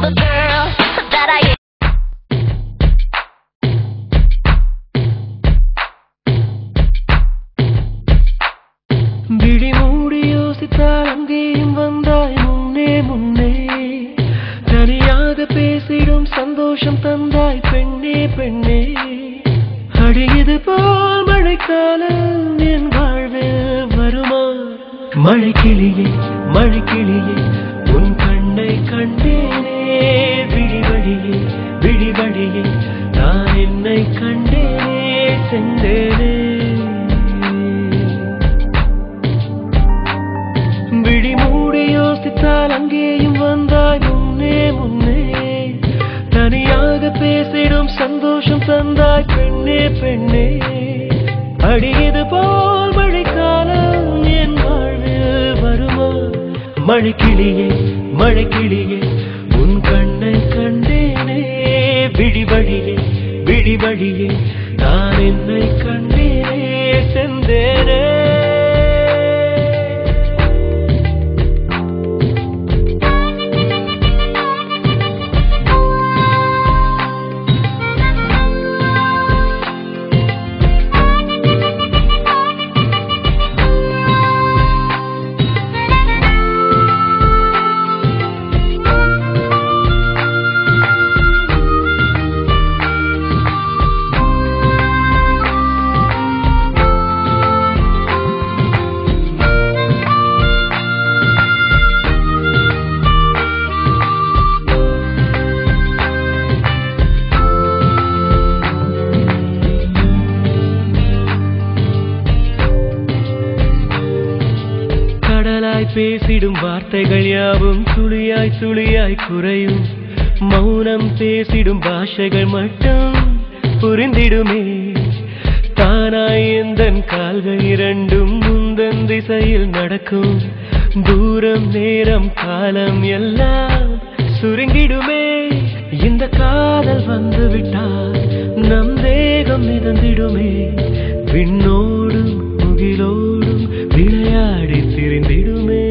the girl that I am. விழி மூடி யோசித்தால் அங்கேயும் வந்தாய் முன்னே முன்னே தனியாக பேசிடும் சந்தோஷம் தந்தாய் பெண்ணே பெண்ணே அடியது போல் மழைக்காலம் என் வாழ்வில் வருமா மழைக்கிளியே மழைக்கிளியே உன் கண்ணை கண்டேனே விழிவழியே விழிவழியே நான் என்னை கண்டேனே சென்றேனே விழி மூடி யோசித்தால் அங்கேயும் வந்தாய் முன்னே முன்னே தனியாக பேசிடும் சந்தோஷம் தந்தாய் பெண்ணே பெண்ணே அடியது போல் மழைக்காலம் என் வாழ்வில் வருமா மழைக்கிளியே மழைக்கிளியே உன் கண்ணை கண்டேனே விழிவழியே விழிவழியே நான் என்னை கண்டேனே சென்றேனே பேசிடும் வார்த்தைகள் யாவும் துளியாய் துளியாய் குறையும் மௌனம் பேசிடும் பாஷைகள் மட்டும் புரிந்திடுமே தானாய் எந்தன் கால்கள் இரண்டும் முந்தன் திசையில் நடக்கும் தூரம் நேரம் காலம் எல்லாம் சுருங்கிடுமே இந்த காதல் வந்து விட்டால் நம் தேகம் மிதந்திடுமே விண்ணோடும் முகிலோடும் விளையாடி திரிந்திடுமே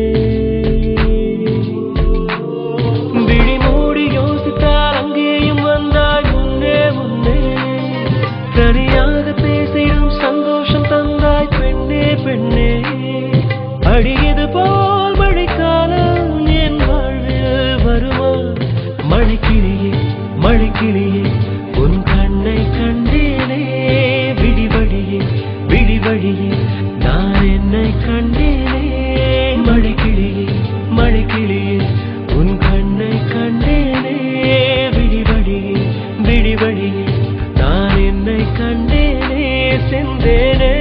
விழி மூடி யோசித்தால் அங்கேயும் வந்தாய் முன்னே முன்னே தனியாக பேசிடும் சந்தோஷம் தந்தாய் பெண்ணே பெண்ணே அடியது போல் மழைக்காலம் என் வாழ்வில் வருமா மழைக்கிளியே மழைக்கிளியே உன் கண்ணை கண்டேனே விழிவழியே விழிவழியே நான் என்னை கண்டேனே மழைக்கிளியே மழைக்கிளியே உன் கண்ணை கண்டேனே விழிவழியே விழிவழியே நான் என்னை கண்டேனே சென்றேனே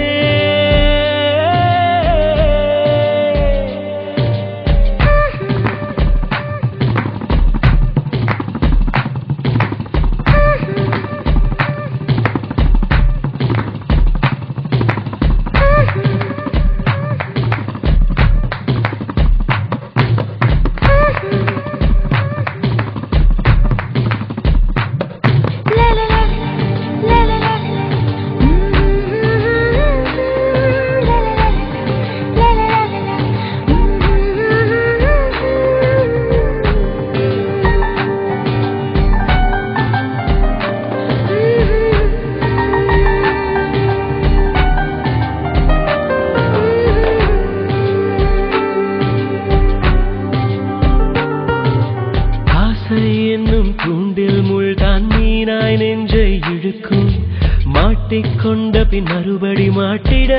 மாட்டிக்கொண்ட பின் மறுபடி மாட்டிட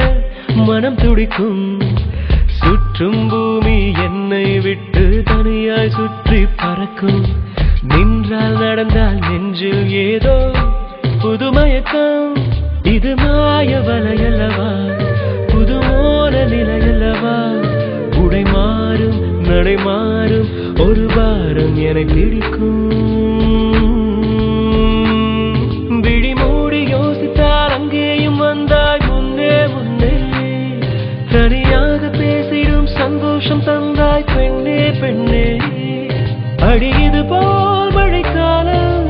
மனம் துடிக்கும் சுற்றும் பூமி என்னை விட்டு தனியாய் சுற்றி பறக்கும் நின்றால் நடந்தால் நெஞ்சில் ஏதோ புதுமயக்கம் இது மாய வலையல்லவா புதுமோன நிலையல்லவா உடை மாறும் நடை மாறும் ஒரு வாரம் என்னை பிடிக்கும் தனியாக பேசிடும் சந்தோஷம் தந்தாய் பெண்ணே பெண்ணே அடியது போல் மழைக்காலம்